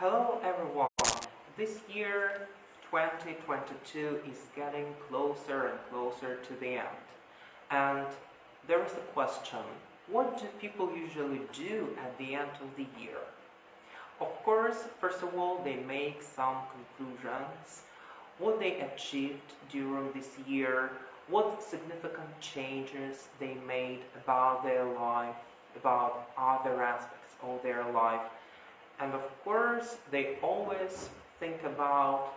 Hello everyone. This year 2022 is getting closer and closer to the end. And there is a question, what do people usually do at the end of the year? Of course, first of all, they make some conclusions, what they achieved during this year, what significant changes they made about their life, about other aspects of their life. And of course, they always think about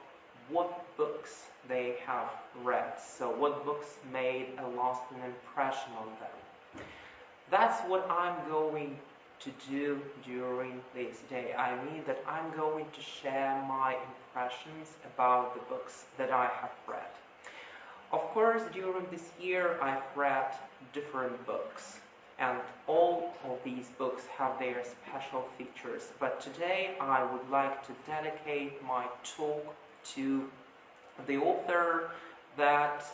what books they have read, so what books made a lasting impression on them. That's what I'm going to do during this day. I mean that I'm going to share my impressions about the books that I have read. Of course, during this year, I've read different books. And all of these books have their special features. But today I would like to dedicate my talk to the author that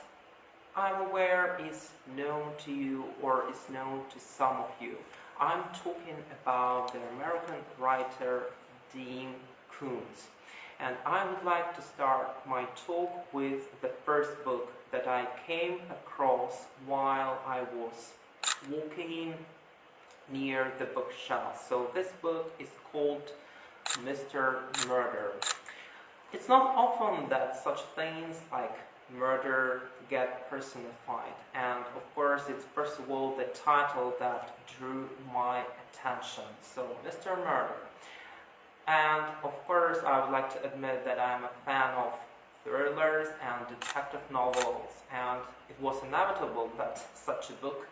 I'm aware is known to you or is known to some of you. I'm talking about the American writer Dean Koontz. And I would like to start my talk with the first book that I came across while I was walking near the bookshelf. So this book is called Mr. Murder. It's not often that such things like murder get personified, and of course it's first of all the title that drew my attention. So Mr. Murder. And of course I would like to admit that I'm a fan of thrillers and detective novels, and it was inevitable that such a book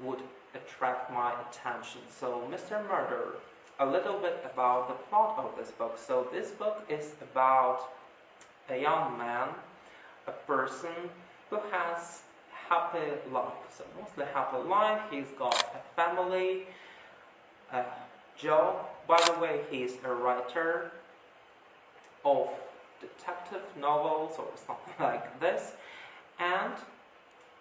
would attract my attention. So Mr. Murder, a little bit about the plot of this book. So this book is about a young man, a person who has happy life. So mostly happy life. He's got a family, a job. By the way, he's a writer of detective novels or something like this. And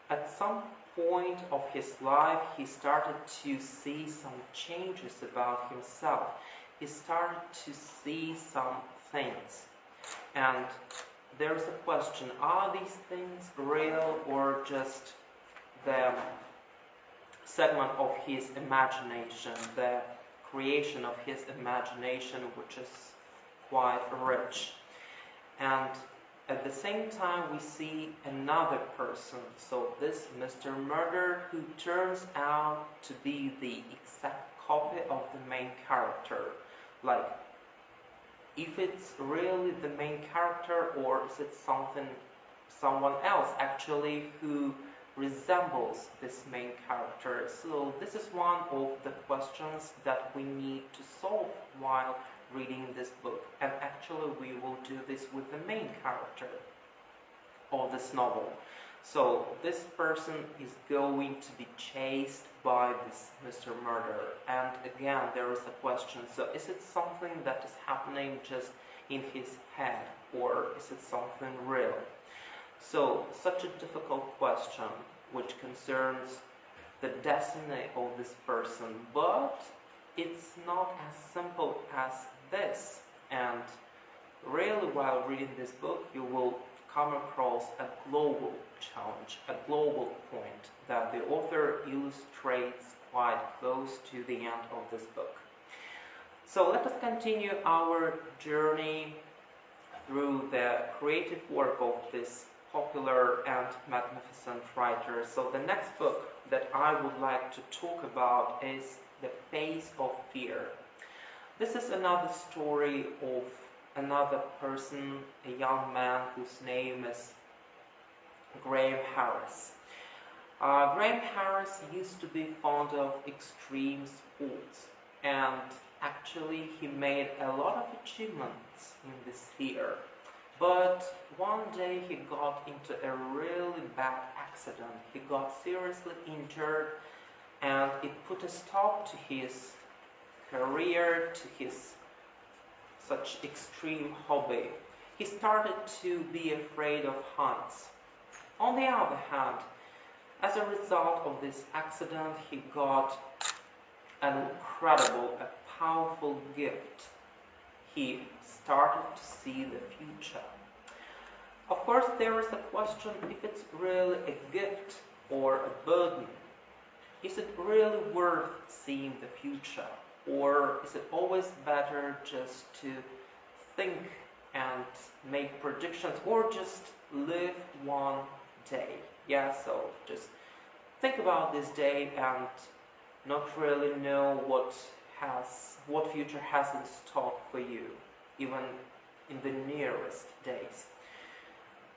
at some point of his life, he started to see some changes about himself. He started to see some things. And there's a question, are these things real or just the segment of his imagination, the creation of his imagination, which is quite rich? And at the same time, we see another person, so this Mr. Murder, who turns out to be the exact copy of the main character. Like, if it's really the main character, or is it someone else actually who resembles this main character? So this is one of the questions that we need to solve while reading this book, and actually we will do this with the main character of this novel. So this person is going to be chased by this Mr. Murder, and again there is a question, so is it something that is happening just in his head, or is it something real? So such a difficult question which concerns the destiny of this person, but it's not as simple as this. And really, while reading this book, you will come across a global challenge, a global point that the author illustrates quite close to the end of this book. So let us continue our journey through the creative work of this popular and magnificent writer. So the next book that I would like to talk about is The Face of Fear. This is another story of another person, a young man whose name is Graham Harris. Graham Harris used to be fond of extreme sports, and actually he made a lot of achievements in this sphere. But one day he got into a really bad accident. He got seriously injured, and it put a stop to his career, to his such extreme hobby. He started to be afraid of heights. On the other hand, as a result of this accident, he got an incredible, a powerful gift. he started to see the future. Of course, there is the question if it's really a gift or a burden. Is it really worth seeing the future? Or is it always better just to think and make predictions, or just live one day? Yeah, so just think about this day and not really know what future has in stock for you, even in the nearest days.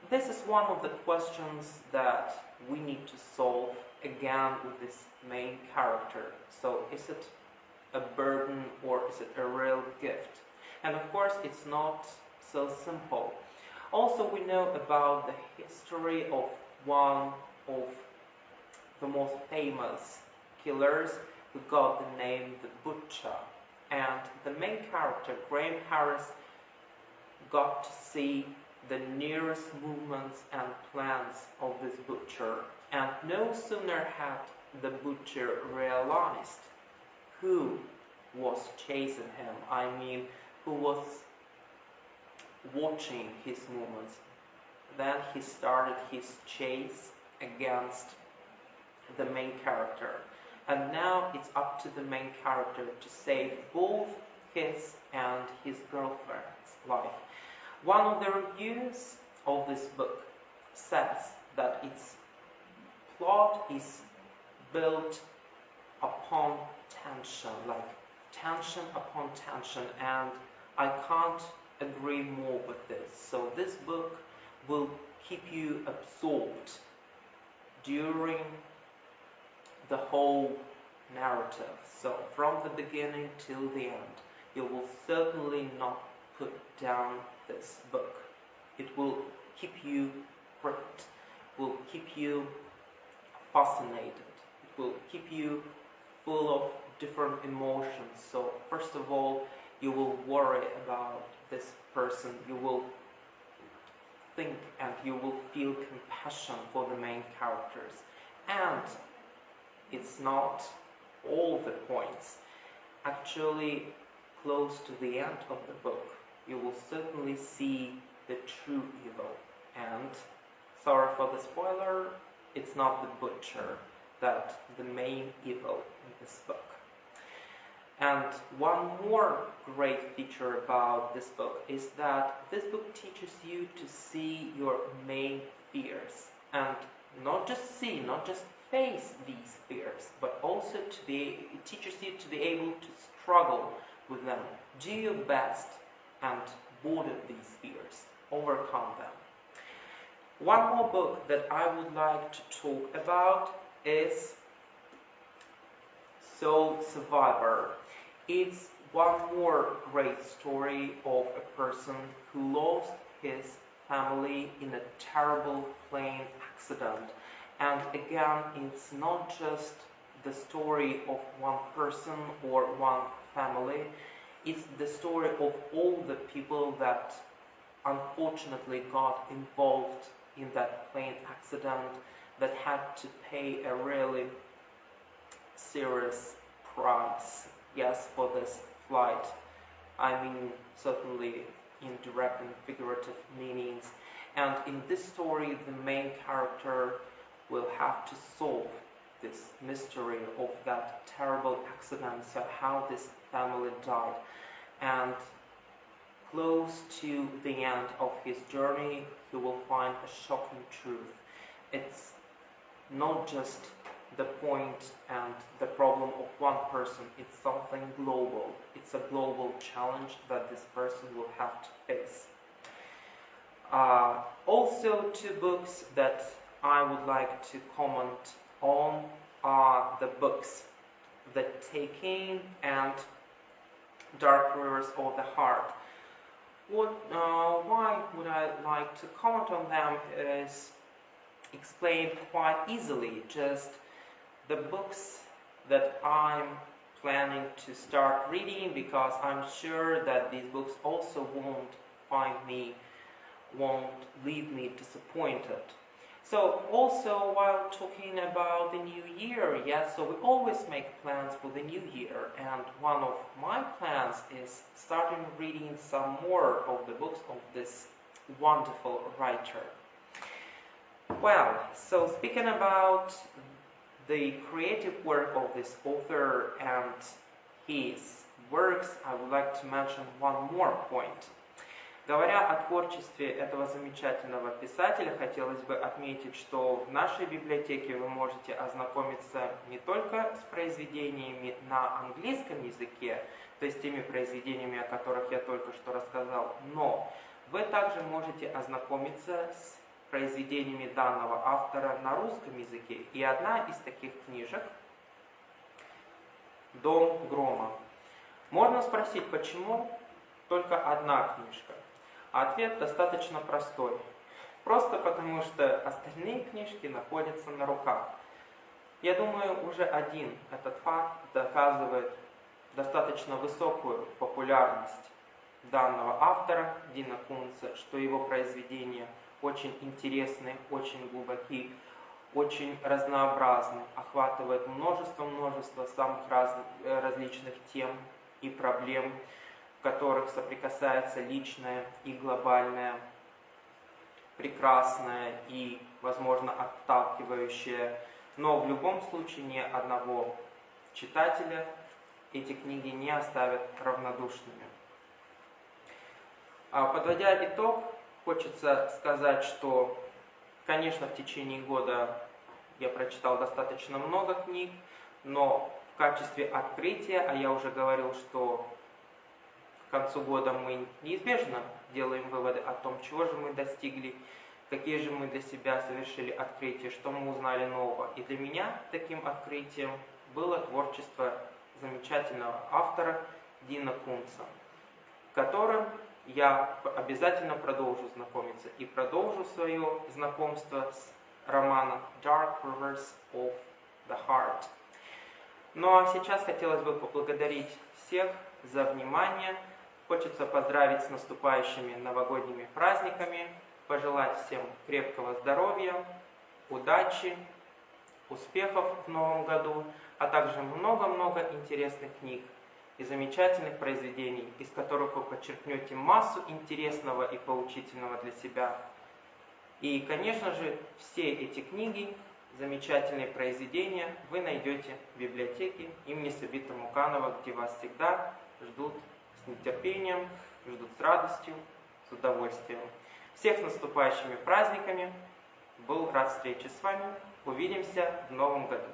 This is one of the questions that we need to solve again with this main character. So is it a burden or is it a real gift? And of course it's not so simple. Also, we know about the history of one of the most famous killers who got the name the Butcher. And the main character, Graham Harris, got to see the nearest movements and plans of this butcher. And no sooner had the butcher realized who was chasing him, I mean, who was watching his movements, then he started his chase against the main character. And now it's up to the main character to save both his and his girlfriend's life. One of the reviews of this book says that its plot is built upon tension, like tension upon tension, and I can't agree more with this. So this book will keep you absorbed during the whole narrative. So from the beginning till the end, you will certainly not put down this book. It will keep you gripped, will keep you fascinated, it will keep you full of different emotions. So first of all, you will worry about this person, you will think and you will feel compassion for the main characters. And it's not all the points. Actually, close to the end of the book, you will certainly see the true evil. And, sorry for the spoiler, it's not the butcher that's the main evil in this book. And one more great feature about this book is that this book teaches you to see your main fears. And not just face these fears, but also it teaches you to be able to struggle with them. Do your best and border these fears, overcome them. One more book that I would like to talk about is Soul Survivor. It's one more great story of a person who lost his family in a terrible plane accident. And again, it's not just the story of one person or one family, it's the story of all the people that unfortunately got involved in that plane accident, that had to pay a really serious price, yes, for this flight. I mean, certainly in direct and figurative meanings. And in this story, the main character will have to solve this mystery of that terrible accident, so how this family died. And close to the end of his journey, he will find a shocking truth. It's not just the point and the problem of one person, it's something global. It's a global challenge that this person will have to face. Also, two books that I would like to comment on are the books The Taking and Dark Rivers of the Heart. Why would I like to comment on them is explained quite easily. Just the books that I'm planning to start reading, because I'm sure that these books also won't leave me disappointed. So also while talking about the new year, yes, so we always make plans for the new year, and one of my plans is starting reading some more of the books of this wonderful writer. Well, so speaking about the creative work of this author and his works, I would like to mention one more point. Говоря о творчестве этого замечательного писателя, хотелось бы отметить, что в нашей библиотеке вы можете ознакомиться не только с произведениями на английском языке, то есть теми произведениями, о которых я только что рассказал, но вы также можете ознакомиться с произведениями данного автора на русском языке. И одна из таких книжек «Дом грома». Можно спросить, почему только одна книжка? Ответ достаточно простой. Просто потому, что остальные книжки находятся на руках. Я думаю, уже один этот факт доказывает достаточно высокую популярность данного автора, Дина Кунца, что его произведения очень интересны, очень глубоки, очень разнообразны, охватывают множество самых различных тем и проблем, в которых соприкасается личное и глобальное, прекрасное и, возможно, отталкивающее. Но в любом случае ни одного читателя эти книги не оставят равнодушными. Подводя итог, хочется сказать, что, конечно, в течение года я прочитал достаточно много книг, но в качестве открытия, а я уже говорил, что к концу года мы неизбежно делаем выводы о том, чего же мы достигли, какие же мы для себя совершили открытия, что мы узнали нового. И для меня таким открытием было творчество замечательного автора Дина Кунца, которым я обязательно продолжу знакомиться и продолжу свое знакомство с романом Dark Rivers of the Heart. Ну а сейчас хотелось бы поблагодарить всех за внимание. Хочется поздравить с наступающими новогодними праздниками, пожелать всем крепкого здоровья, удачи, успехов в новом году, а также много-много интересных книг и замечательных произведений, из которых вы подчеркнете массу интересного и поучительного для себя. И, конечно же, все эти книги, замечательные произведения вы найдете в библиотеке имени Сабита Муканова, где вас всегда ждут с нетерпением, ждут с радостью, с удовольствием. Всех с наступающими праздниками! Был рад встрече с вами. Увидимся в новом году.